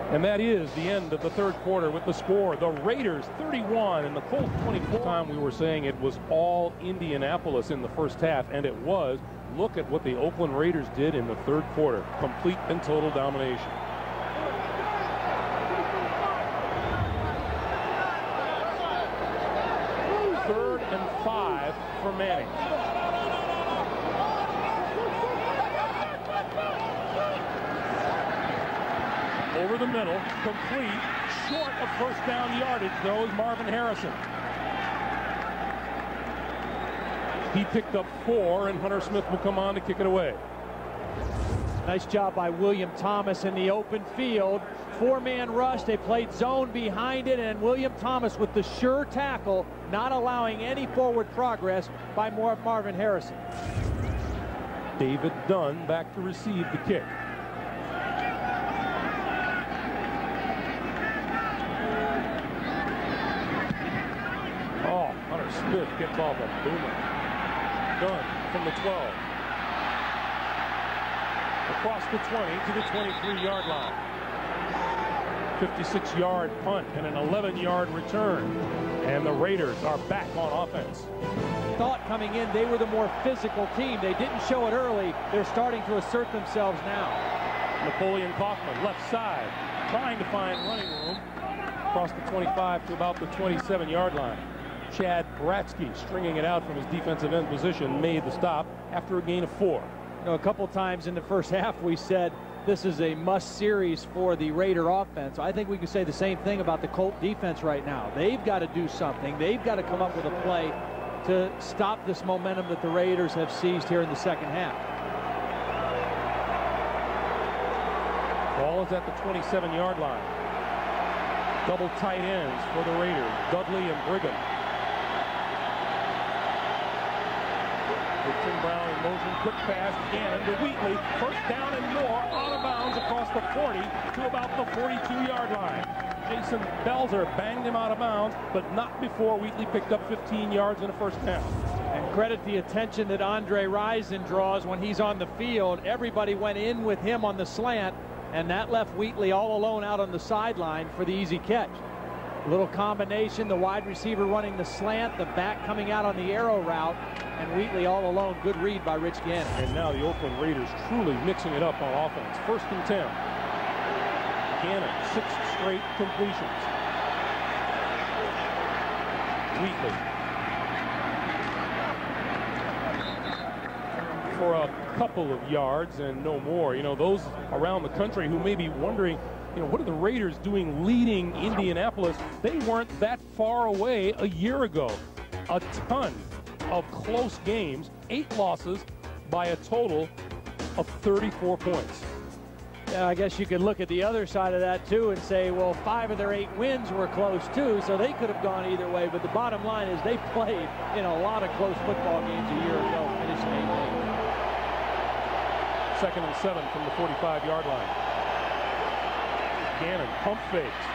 And that is the end of the third quarter with the score. The Raiders 31 and the Colts 24. Time we were saying it was all Indianapolis in the first half, and it was. Look at what the Oakland Raiders did in the third quarter. Complete and total domination. Third and 5 for Manning. Over the middle, complete, short of first down yardage, though, is Marvin Harrison. He picked up 4, and Hunter Smith will come on to kick it away. Nice job by William Thomas in the open field. 4-man rush. They played zone behind it, and William Thomas with the sure tackle, not allowing any forward progress by Marvin Harrison. David Dunn back to receive the kick. Oh, Hunter Smith gets off a boomer. Dunn from the 12. Across the 20 to the 23-yard line. 56-yard punt and an 11-yard return. And the Raiders are back on offense. Thought coming in they were the more physical team. They didn't show it early. They're starting to assert themselves now. Napoleon Kaufman, left side, trying to find running room. Across the 25 to about the 27-yard line. Chad Bratsky, stringing it out from his defensive end position, made the stop after a gain of 4. You know, a couple times in the first half we said this is a must series for the Raider offense. I think we can say the same thing about the Colt defense right now. They've got to do something. They've got to come up with a play to stop this momentum that the Raiders have seized here in the second half. Ball is at the 27-yard line. Double tight ends for the Raiders, Dudley and Brigham. Tim Brown in motion, quick pass, Gannon to Wheatley, first down and more, out of bounds across the 40 to about the 42-yard line. Jason Belzer banged him out of bounds, but not before Wheatley picked up 15 yards in the first down. And credit the attention that Andre Rison draws when he's on the field. Everybody went in with him on the slant, and that left Wheatley all alone out on the sideline for the easy catch. A little combination, the wide receiver running the slant, the back coming out on the arrow route, and Wheatley all alone. Good read by Rich Gannon. And now the Oakland Raiders truly mixing it up on offense. First and 10. Gannon, 6 straight completions. Wheatley. For a couple of yards and no more. You know, those around the country who may be wondering, you know, what are the Raiders doing leading Indianapolis? They weren't that far away a year ago. A ton of close games, 8 losses by a total of 34 points. Yeah, I guess you could look at the other side of that too and say, well, 5 of their 8 wins were close too, so they could have gone either way. But the bottom line is they played in a lot of close football games a year ago, finishing 8-8. Second and 7 from the 45-yard line. Gannon pump fakes,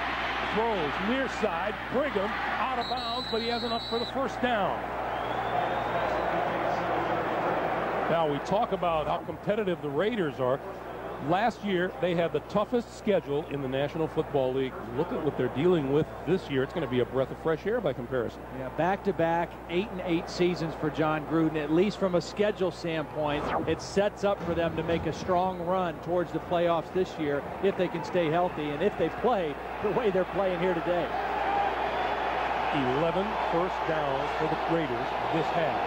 throws near side, Brigham out of bounds, but he has enough for the first down. Now we talk about how competitive the Raiders are. Last year they had the toughest schedule in the National Football League. Look at what they're dealing with this year. It's going to be a breath of fresh air by comparison. Yeah, back-to-back 8-8 seasons for John Gruden. At least from a schedule standpoint, it sets up for them to make a strong run towards the playoffs this year if they can stay healthy and if they play the way they're playing here today. 11 first downs for the Raiders this half.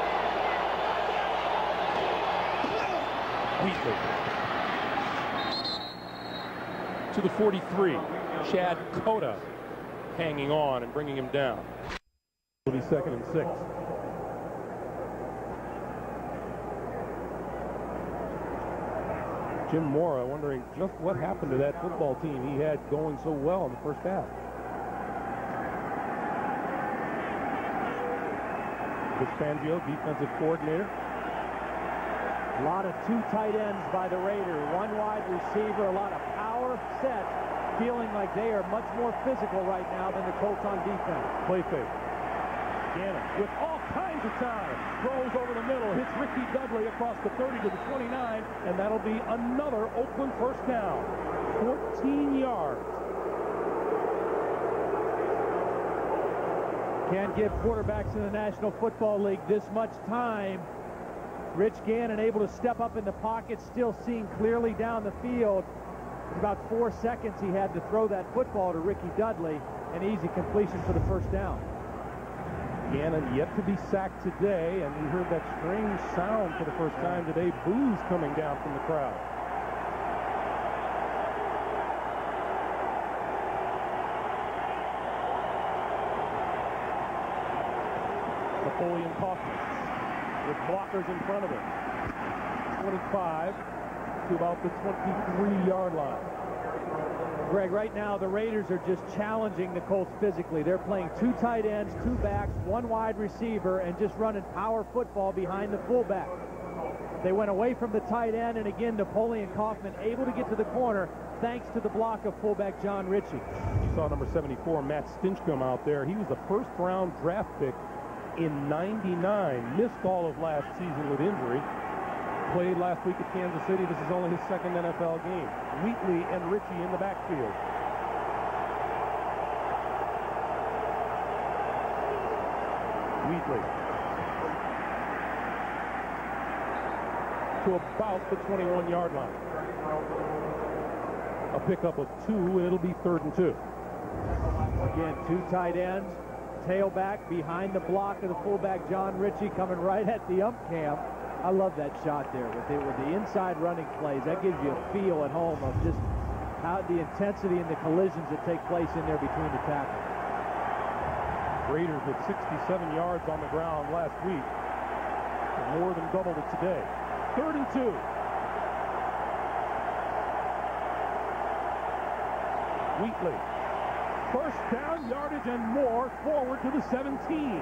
Wheatley to the 43. Chad Cota hanging on and bringing him down. It'll be second and 6. Jim Mora wondering just what happened to that football team he had going so well in the first half. Vic Fangio, defensive coordinator. A lot of 2 tight ends by the Raiders, 1 wide receiver, a lot of power sets, feeling like they are much more physical right now than the Colts on defense. Play fake. Gannon with all kinds of time. Throws over the middle, hits Ricky Dudley across the 30 to the 29, and that'll be another Oakland first down. 14 yards. Can't give quarterbacks in the National Football League this much time. Rich Gannon able to step up in the pocket, still seeing clearly down the field. In about 4 seconds, he had to throw that football to Ricky Dudley. An easy completion for the first down. Gannon yet to be sacked today, and we heard that strange sound for the first time today. Boos coming down from the crowd. Napoleon Kaufman with blockers in front of him. 25 to about the 23-yard line. Greg, right now the Raiders are just challenging the Colts physically. They're playing 2 tight ends, 2 backs, 1 wide receiver, and just running power football behind the fullback. They went away from the tight end, and again, Napoleon Kaufman able to get to the corner thanks to the block of fullback John Ritchie. You saw number 74, Matt Stinchcomb, out there. He was a first-round draft pick in '99. Missed all of last season with injury. Played last week at Kansas City. This is only his second NFL game. Wheatley and Ritchie in the backfield. Wheatley to about the 21-yard line. A pickup of 2, and it'll be 3rd and 2. Again, 2 tight ends, tailback behind the block of the fullback John Ritchie, coming right at the ump cam. I love that shot there with the inside running plays. That gives you a feel at home of just how the intensity and the collisions that take place in there between the tackles. Raiders with 67 yards on the ground last week. More than doubled it today. 3rd and 2. Wheatley. First down, yardage and more, forward to the 17.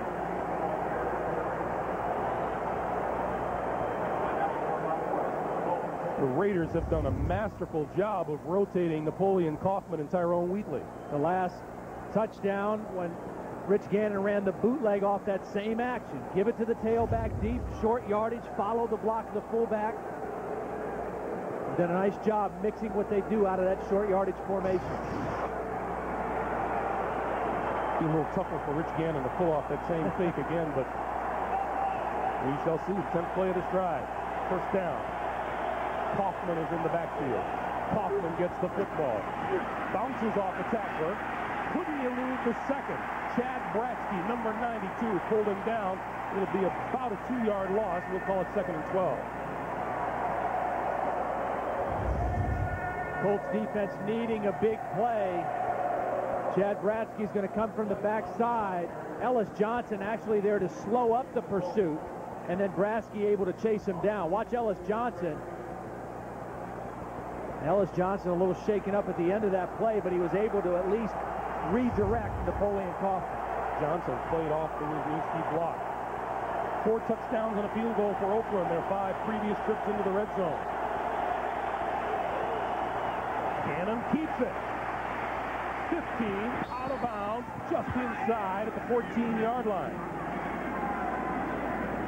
The Raiders have done a masterful job of rotating Napoleon Kaufman and Tyrone Wheatley. The last touchdown when Rich Gannon ran the bootleg off that same action. Give it to the tailback deep, short yardage, follow the block of the fullback. They've done a nice job mixing what they do out of that short yardage formation. Be a little tougher for Rich Gannon to pull off that same fake again, but we shall see. 10th play of this drive. First down. Kaufman is in the backfield. Kaufman gets the football. Bounces off a tackler. Couldn't elude the second. Chad Bratsky, number 92, pulled him down. It'll be about a 2-yard loss. We'll call it 2nd and 12. Colts defense needing a big play. Chad Bratsky's going to come from the backside. Ellis Johnson actually there to slow up the pursuit, and then Bratsky able to chase him down. Watch Ellis Johnson. Ellis Johnson a little shaken up at the end of that play, but he was able to at least redirect Napoleon Kaufman. Johnson played off the Wisniewski block. 4 touchdowns and a field goal for Oakland. Their 5 previous trips into the red zone. Gannon keeps it. 15 out of bounds, just inside at the 14-yard line.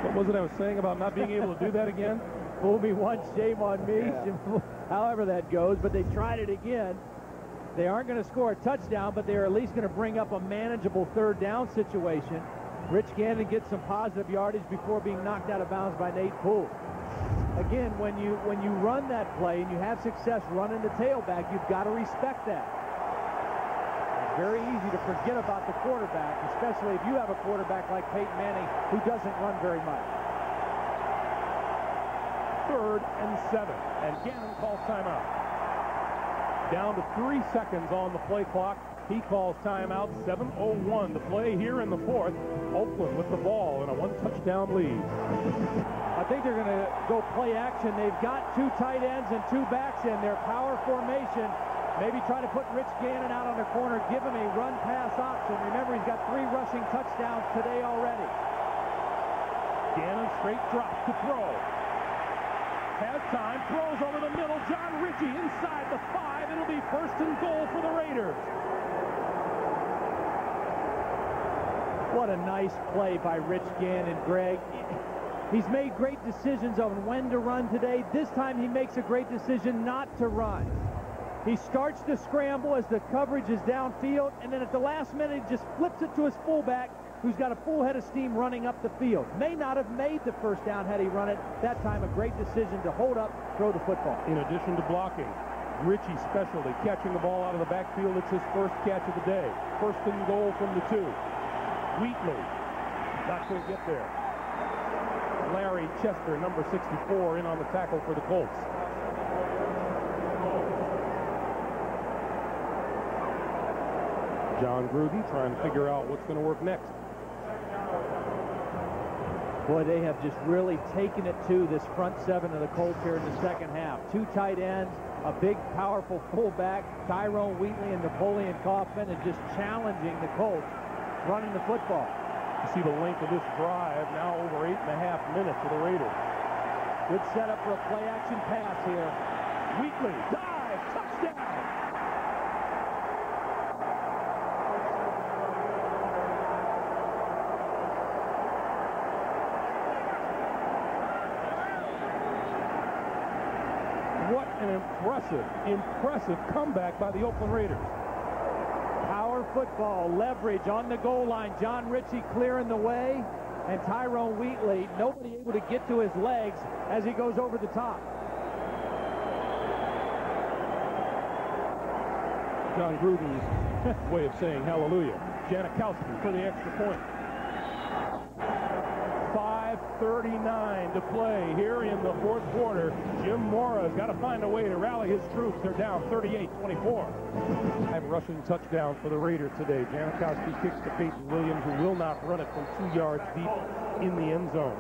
What was it I was saying about not being able to do that again? Fool me once, shame on me. Yeah. However that goes, but they tried it again. They aren't going to score a touchdown, but they're at least going to bring up a manageable 3rd down situation. Rich Gannon gets some positive yardage before being knocked out of bounds by Nate Poole. Again, when you run that play and you have success running the tailback, you've got to respect that. It's very easy to forget about the quarterback, especially if you have a quarterback like Peyton Manning who doesn't run very much. 3rd and 7, and Gannon calls timeout. Down to 3 seconds on the play clock. He calls timeout. 7:01 to play here in the 4th. Oakland with the ball and a 1-touchdown lead. I think they're going to go play action. They've got 2 tight ends and 2 backs in their power formation. Maybe try to put Rich Gannon out on the corner, give him a run-pass option. Remember, he's got 3 rushing touchdowns today already. Gannon straight drop to throw. Has time, throws over the middle. John Ritchie inside the 5. It'll be 1st and goal for the Raiders. What a nice play by Rich Gannon, Greg. He's made great decisions on when to run today. This time he makes a great decision not to run. He starts to scramble as the coverage is downfield, and then at the last minute he just flips it to his fullback, who's got a full head of steam running up the field. May not have made the first down had he run it. That time, a great decision to hold up, throw the football. In addition to blocking, Ritchie's specialty, catching the ball out of the backfield. It's his first catch of the day. First and goal from the 2. Wheatley, not going to get there. Larry Chester, number 64, in on the tackle for the Colts. John Gruden trying to figure out what's going to work next. Boy, they have just really taken it to this front 7 of the Colts here in the second half. 2 tight ends, a big, powerful fullback, Tyrone Wheatley and Napoleon Kaufman, and just challenging the Colts running the football. You see the length of this drive, now over 8.5 minutes for the Raiders. Good setup for a play-action pass here. Wheatley, dive, touchdown! What an impressive comeback by the Oakland Raiders. Power football, leverage on the goal line. John Ritchie clearing the way, and Tyrone Wheatley, nobody able to get to his legs as he goes over the top. John Gruden's way of saying hallelujah. Janikowski for the extra point. 5:39 to play here in the fourth quarter. Jim Mora's got to find a way to rally his troops. They're down 38-24. 5 rushing touchdowns for the Raiders today. Janikowski kicks to Peyton Williams, who will not run it from 2 yards deep in the end zone.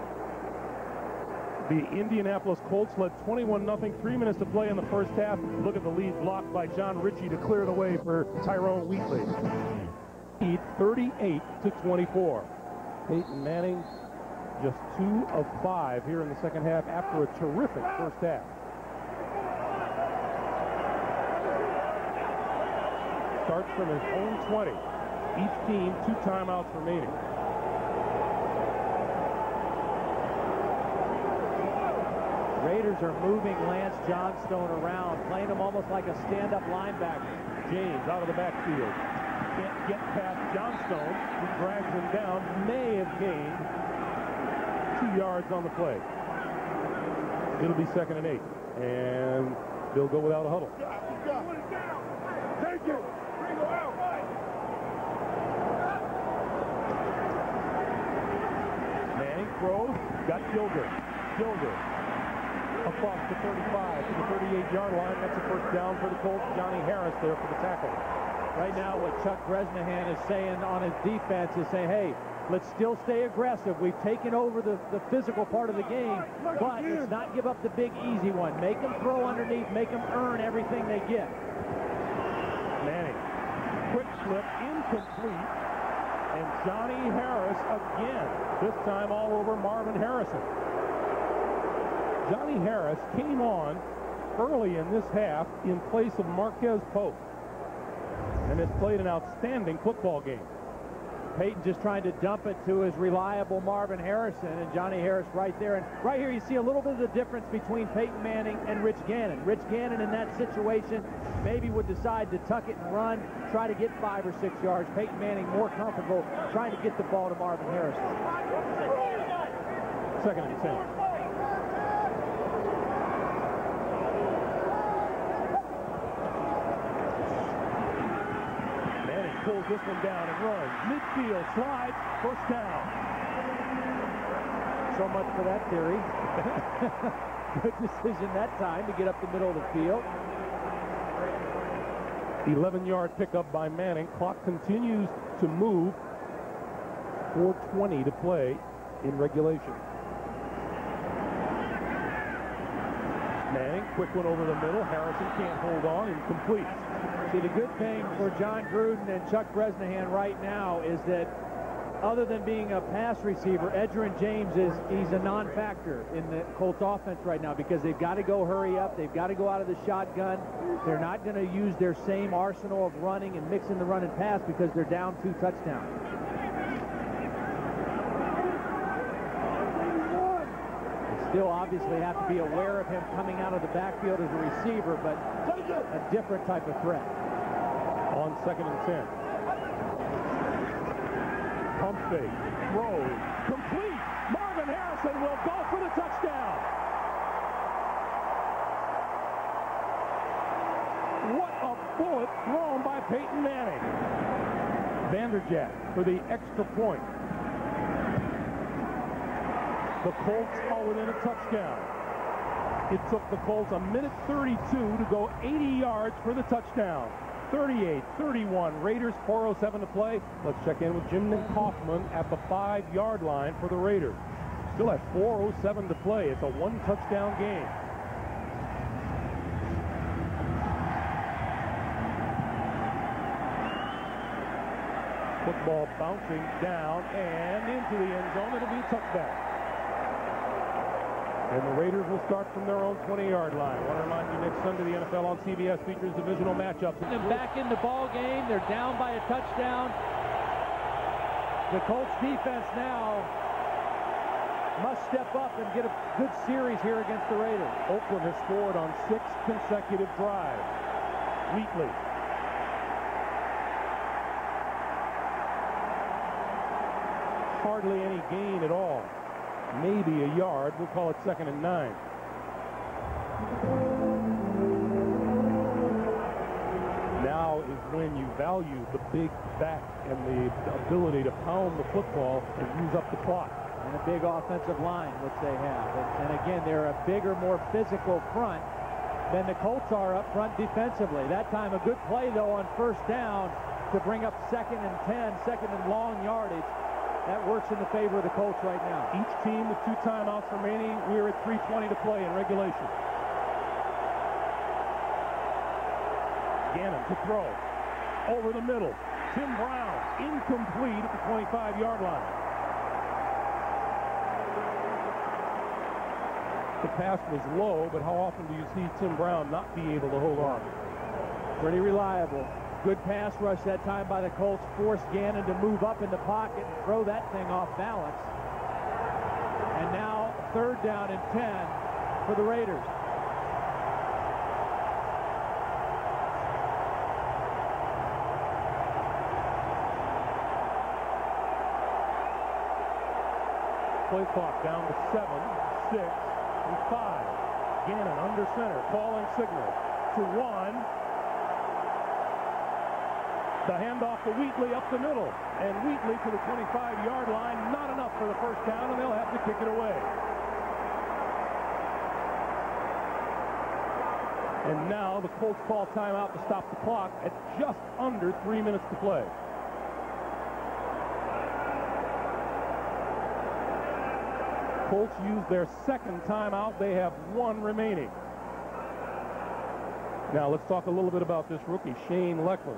The Indianapolis Colts led 21-0, 3 minutes to play in the first half. Look at the lead blocked by John Ritchie to clear the way for Tyrone Wheatley. 38-24. Peyton Manning just 2 of 5 here in the second half after a terrific first half. Starts from his own 20. Each team 2 timeouts remaining. Raiders are moving Lance Johnstone around, playing him almost like a stand-up linebacker. James out of the backfield. Can't get past Johnstone, who drags him down. May have gained 2 yards on the play. It'll be 2nd and 8. And they'll go without a huddle. Thank you. Manning throws. Got Gilder. Across the 35 to the 38-yard line. That's a first down for the Colts. Johnny Harris there for the tackle. Right now, what Chuck Bresnahan is saying on his defense is saying, hey, let's still stay aggressive. We've taken over the physical part of the game, but let's not give up the big, easy one. Make them throw underneath. Make them earn everything they get. Manning. Quick slip, incomplete. And Johnny Harris again. This time all over Marvin Harrison. Johnny Harris came on early in this half in place of Marquez Pope and has played an outstanding football game. Peyton just trying to dump it to his reliable Marvin Harrison, and Johnny Harris right there. And right here you see a little bit of the difference between Peyton Manning and Rich Gannon. Rich Gannon in that situation maybe would decide to tuck it and run, try to get 5 or 6 yards. Peyton Manning more comfortable trying to get the ball to Marvin Harrison. 2nd and 10. Pulls this one down and runs. Midfield, slides, first down. So much for that theory. Good decision that time to get up the middle of the field. 11-yard pickup by Manning. Clock continues to move. 4:20 to play in regulation. Manning, quick one over the middle. Harrison can't hold on, incomplete. See, the good thing for John Gruden and Chuck Bresnahan right now is that other than being a pass receiver, Edgerrin James he's a non-factor in the Colts offense right now because they've got to go hurry up. They've got to go out of the shotgun. They're not going to use their same arsenal of running and mixing the run and pass because they're down 2 touchdowns. Still obviously have to be aware of him coming out of the backfield as a receiver, but a different type of threat. On 2nd and 10. Pump fake, throws, complete. Marvin Harrison will go for the touchdown. What a bullet thrown by Peyton Manning. Vanderjagt for the extra point. The Colts are within a touchdown. It took the Colts a minute 32 to go 80 yards for the touchdown. 38-31. Raiders, 4:07 to play. Let's check in with Jim Kaufman at the 5-yard line for the Raiders. Still at 4:07 to play. It's a one-touchdown game. Football bouncing down and into the end zone. It'll be a touchback. And the Raiders will start from their own 20-yard line. I want to remind you, next Sunday, the NFL on CBS features divisional matchups. And back in the ball game. They're down by a touchdown. The Colts defense now must step up and get a good series here against the Raiders. Oakland has scored on 6 consecutive drives. Wheatley. Hardly any gain at all. Maybe a yard. We'll call it 2nd and 9. Now is when you value the big back and the ability to pound the football and use up the clock. And a big offensive line, which they have. And again, they're a bigger, more physical front than the Colts are up front defensively. That time a good play, though, on first down to bring up 2nd and 10, 2nd and long yardage. That works in the favor of the Colts right now. Each team with 2 timeouts remaining. We're at 3:20 to play in regulation. Gannon to throw. Over the middle. Tim Brown incomplete at the 25-yard line. The pass was low, but how often do you see Tim Brown not be able to hold on? Pretty reliable. Good pass rush that time by the Colts. Forced Gannon to move up in the pocket and throw that thing off balance. And now 3rd down and 10 for the Raiders. Play clock down to 7, 6, and 5. Gannon under center, calling signal to 1. The handoff to Wheatley up the middle. And Wheatley to the 25-yard line. Not enough for the first down, and they'll have to kick it away. And now the Colts call timeout to stop the clock at just under 3 minutes to play. Colts use their 2nd timeout. They have 1 remaining. Now let's talk a little bit about this rookie, Shane Leckler.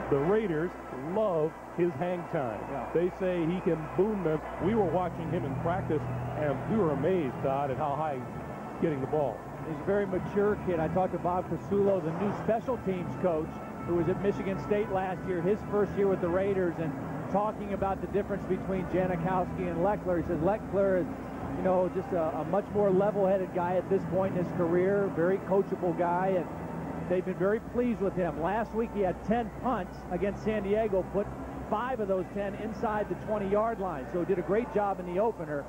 The Raiders love his hang time. Yeah. They say he can boom them. We were watching him in practice, and we were amazed, Todd, at how high he's getting the ball. He's a very mature kid. I talked to Bob Casulo, the new special teams coach, who was at Michigan State last year, his first year with the Raiders, and talking about the difference between Janikowski and Leckler. He says Leckler is, you know, just a much more level-headed guy at this point in his career, very coachable guy, and they've been very pleased with him. Last week he had 10 punts against San Diego, put 5 of those 10 inside the 20-yard line. So he did a great job in the opener,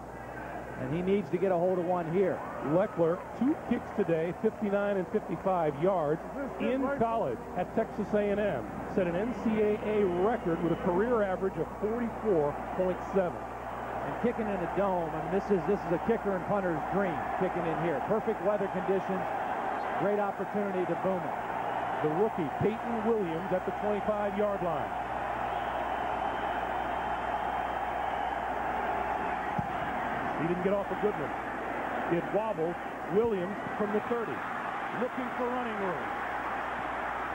and he needs to get a hold of one here. Leckler, 2 kicks today, 59 and 55 yards in college at Texas A&M. Set an NCAA record with a career average of 44.7. And kicking in a dome, I mean, this is a kicker and punter's dream, kicking in here. Perfect weather conditions. Great opportunity to boom it. The rookie, Peyton Williams, at the 25-yard line. He didn't get off a good one. It wobbles. Williams from the 30. Looking for running room.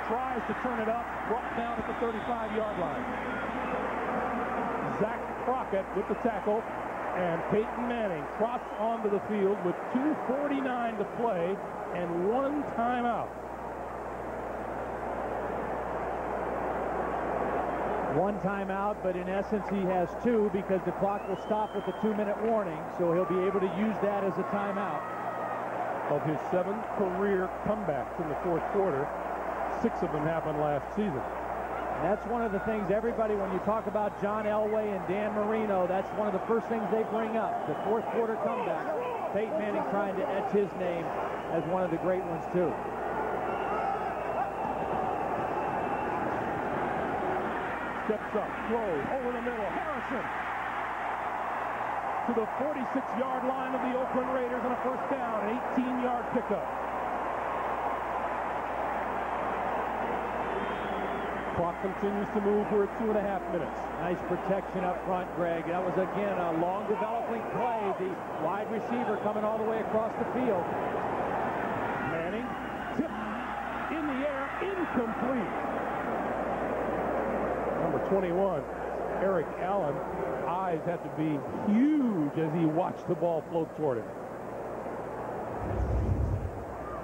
Tries to turn it up. Brought down at the 35-yard line. Zach Crockett with the tackle. And Peyton Manning trots onto the field with 2:49 to play and 1 timeout. 1 timeout, but in essence he has 2 because the clock will stop with the 2-minute warning, so he'll be able to use that as a timeout. Of his 7 career comebacks in the 4th quarter, 6 of them happened last season. That's one of the things everybody, when you talk about John Elway and Dan Marino, that's one of the first things they bring up. The fourth quarter comeback. Peyton Manning trying to etch his name as one of the great ones, too. Steps up, throws over the middle. Harrison to the 46-yard line of the Oakland Raiders on a first down, an 18-yard pickup. Clock continues to move. We're at 2.5 minutes. Nice protection up front, Greg. That was, again, a long developing play. The wide receiver coming all the way across the field. Manning, tipped in the air, incomplete. Number 21, Eric Allen, eyes had to be huge as he watched the ball float toward him.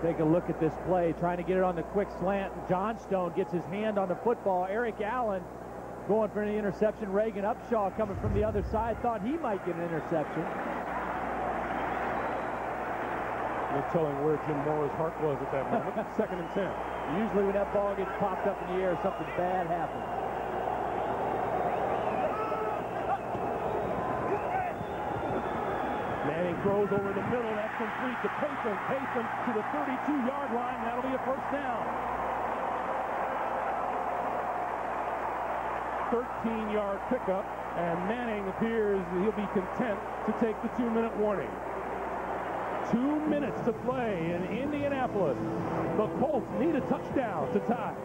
Take a look at this play, trying to get it on the quick slant. Johnstone gets his hand on the football. Eric Allen going for an interception. Reagan Upshaw coming from the other side thought he might get an interception. No telling where Jim Mora's heart was at that moment. 2nd and 10. Usually when that ball gets popped up in the air, something bad happens. Manning throws over the middle. That's complete to Payton. Payton to the 32-yard line. That'll be a first down. 13-yard pickup, and Manning appears he'll be content to take the 2-minute warning. 2 minutes to play in Indianapolis. The Colts need a touchdown to tie.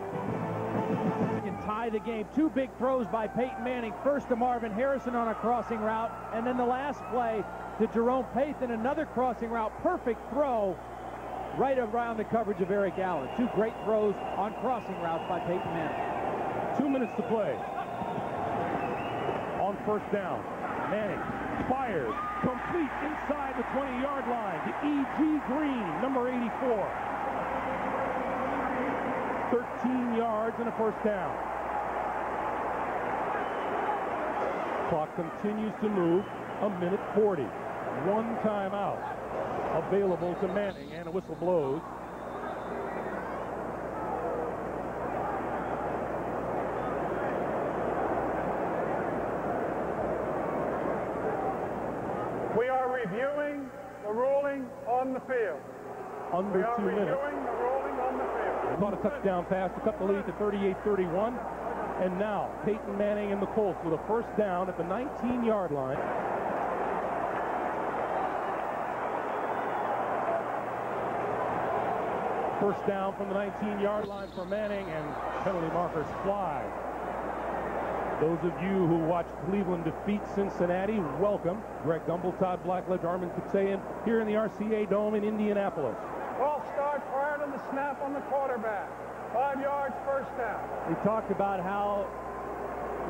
Can tie the game. 2 big throws by Peyton Manning. First to Marvin Harrison on a crossing route, and then the last play to Jerome Payton, another crossing route. Perfect throw right around the coverage of Eric Allen. 2 great throws on crossing routes by Peyton Manning. 2 minutes to play. On first down, Manning fires, complete inside the 20-yard line to E.G. Green, number 84. 13 yards and a first down. Clock continues to move. 1:40. 1 timeout available to Manning, and a whistle blows. We are reviewing the ruling on the field. Under 2 minutes. Reviewing the ruling on the field. Caught a touchdown pass to cut the lead to 38-31. And now Peyton Manning and the Colts with a first down at the 19-yard line. First down from the 19-yard line for Manning, and penalty markers fly. Those of you who watched Cleveland defeat Cincinnati, welcome. Greg Gumbel, Todd Blackledge, Armin Kutsayan here in the RCA Dome in Indianapolis. Ball start prior to the snap on the quarterback. 5 yards, first down. We talked about how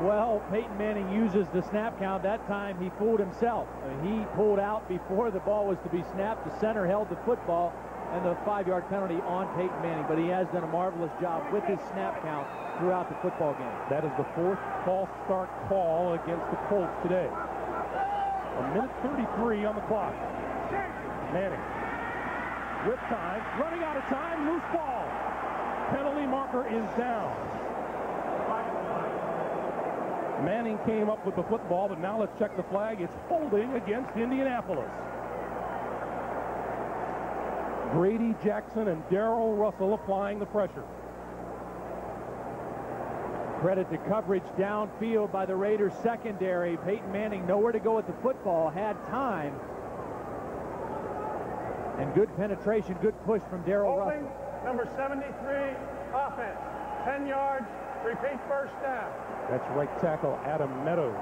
well Peyton Manning uses the snap count. That time he fooled himself. He pulled out before the ball was to be snapped. The center held the football, and the 5-yard penalty on Peyton Manning. But he has done a marvelous job with his snap count throughout the football game. That is the 4th false start call against the Colts today. 1:33 on the clock. Manning with time, running out of time, loose ball. Penalty marker is down. Manning came up with the football, but now let's check the flag. It's holding against Indianapolis. Grady Jackson and Darrell Russell applying the pressure. Credit to coverage downfield by the Raiders secondary. Peyton Manning nowhere to go with the football, had time. And good penetration, good push from Darrell Russell. Number 73, offense. 10 yards, repeat first down. That's right tackle Adam Meadows.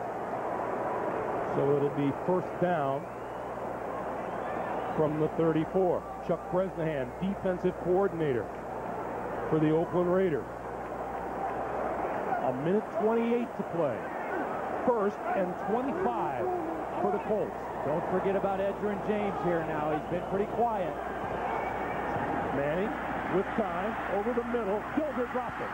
So it'll be first down from the 34. Chuck Bresnahan, defensive coordinator for the Oakland Raiders. 1:28 to play. First and 25 for the Colts. Don't forget about Edgerrin James here now. He's been pretty quiet. Manning with time over the middle. Dilger dropped it.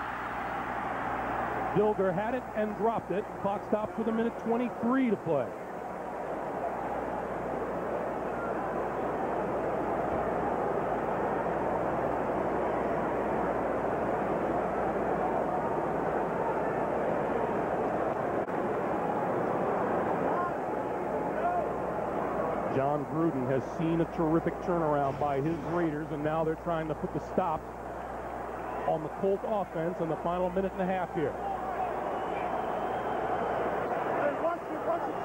Dilger had it and dropped it. Clock stops with 1:23 to play. John Gruden has seen a terrific turnaround by his Raiders, and now they're trying to put the stop on the Colt offense in the final minute and a half here.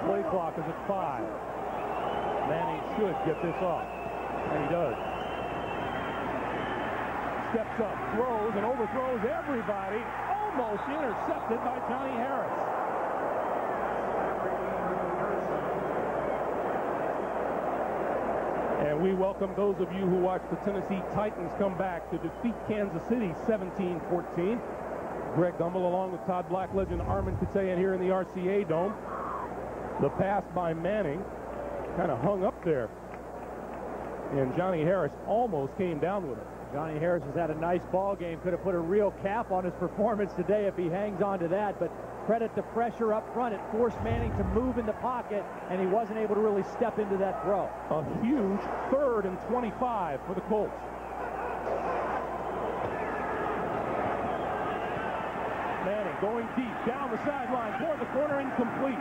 Play clock is at 5. Manning should get this off, and he does. Steps up, throws, and overthrows everybody. Almost intercepted by Johnny Harris. And we welcome those of you who watched the Tennessee Titans come back to defeat Kansas City 17-14. Greg Gumbel along with Todd Black legend Armin Katayan here in the RCA Dome. The pass by Manning kind of hung up there, and Johnny Harris almost came down with it. Johnny Harris has had a nice ball game. Could have put a real cap on his performance today if he hangs on to that, but credit the pressure up front. It forced Manning to move in the pocket, and he wasn't able to really step into that throw. A huge 3rd and 25 for the Colts. Manning going deep down the sideline toward the corner, incomplete.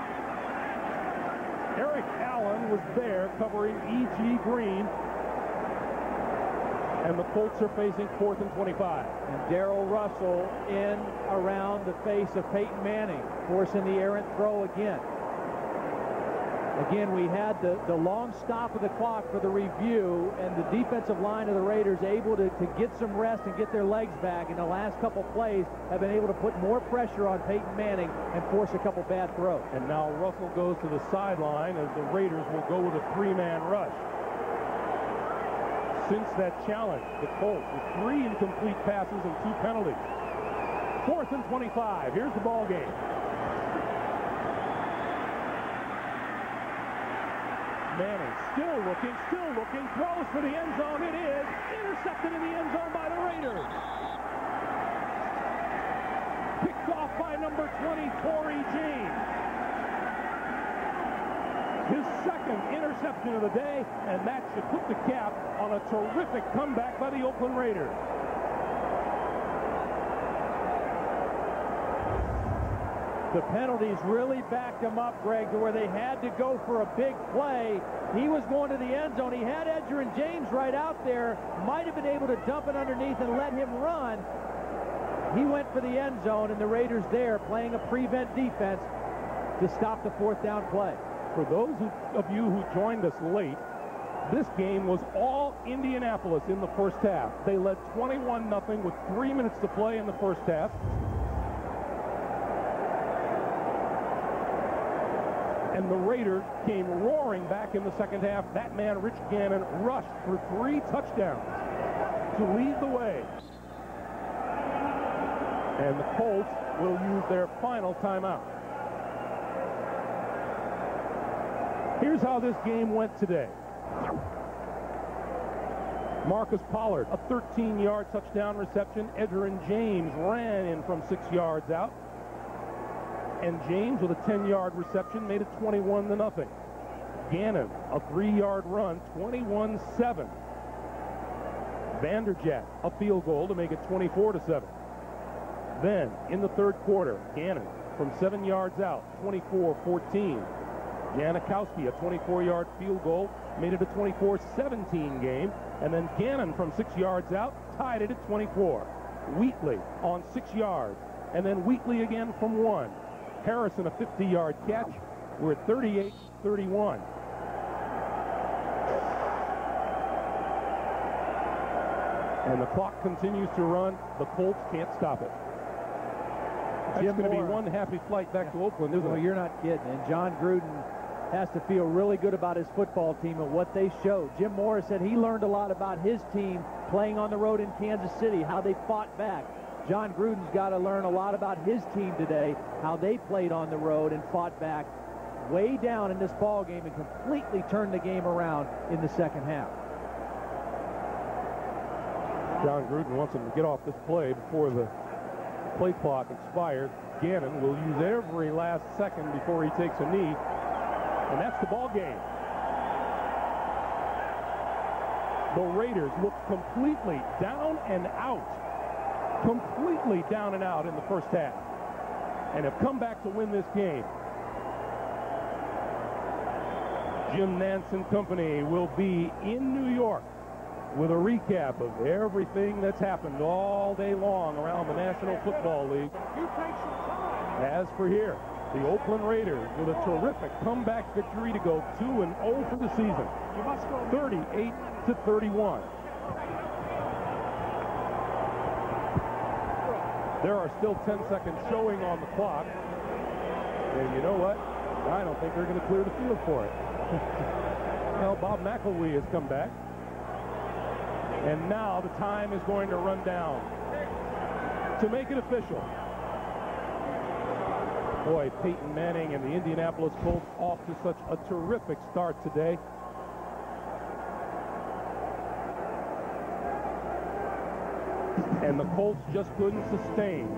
Eric Allen was there covering E.G. Green, and the Colts are facing 4th and 25. And Darrell Russell in around the face of Peyton Manning, forcing the errant throw again. Again, we had the long stop of the clock for the review, and the defensive line of the Raiders able to get some rest and get their legs back in the last couple plays, have been able to put more pressure on Peyton Manning and force a couple bad throws. And now Russell goes to the sideline as the Raiders will go with a 3-man rush. Since that challenge, the Colts with 3 incomplete passes and 2 penalties. 4th and 25. Here's the ball game. Manning still looking, throws for the end zone. It is intercepted in the end zone by the Raiders. Picked off by number 20, Corey James. His 2nd interception of the day, and that should put the cap on a terrific comeback by the Oakland Raiders. The penalties really backed him up, Greg, to where they had to go for a big play. He was going to the end zone. He had Edgerrin James right out there. Might have been able to dump it underneath and let him run. He went for the end zone, and the Raiders there playing a prevent defense to stop the 4th down play. For those of you who joined us late, this game was all Indianapolis in the first half. They led 21-0 with 3 minutes to play in the first half. And the Raiders came roaring back in the second half. That man, Rich Gannon, rushed for 3 touchdowns to lead the way. And the Colts will use their final timeout. Here's how this game went today. Marcus Pollard, a 13-yard touchdown reception. Edgerrin James ran in from 6 yards out. And James, with a 10-yard reception, made it 21-0. Gannon, a 3-yard run, 21-7. Vanderjagt, a field goal to make it 24-7. Then, in the 3rd quarter, Gannon from 7 yards out, 24-14. Janikowski, a 24-yard field goal, made it a 24-17 game. And then Gannon from 6 yards out, tied it at 24. Wheatley on 6 yards. And then Wheatley again from 1. Harrison, a 50-yard catch. We're at 38-31. And the clock continues to run. The Colts can't stop it. That's going to be one happy flight back to Oakland, isn't it? You're not kidding. And John Gruden has to feel really good about his football team and what they showed. Jim Morris said he learned a lot about his team playing on the road in Kansas City, how they fought back. John Gruden's got to learn a lot about his team today, how they played on the road and fought back way down in this ball game and completely turned the game around in the second half. John Gruden wants him to get off this play before the play clock expires. Gannon will use every last second before he takes a knee, and that's the ball game. The Raiders look completely down and out in the first half, and have come back to win this game. Jim Nantz and company will be in New York with a recap of everything that's happened all day long around the National Football League. As for here, the Oakland Raiders with a terrific comeback victory to go 2-0 for the season, 38-31. There are still 10 seconds showing on the clock. And you know what? I don't think they're going to clear the field for it. Well, Bob McElwee has come back. And now the time is going to run down to make it official. Boy, Peyton Manning and the Indianapolis Colts off to such a terrific start today. And the Colts just couldn't sustain.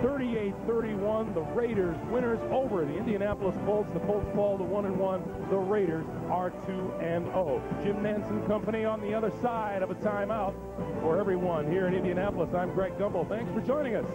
38-31, the Raiders winners over the Indianapolis Colts. The Colts fall to 1-1. The Raiders are 2-0. Jim Nantz and company on the other side of a timeout. For everyone here in Indianapolis, I'm Greg Gumbel. Thanks for joining us.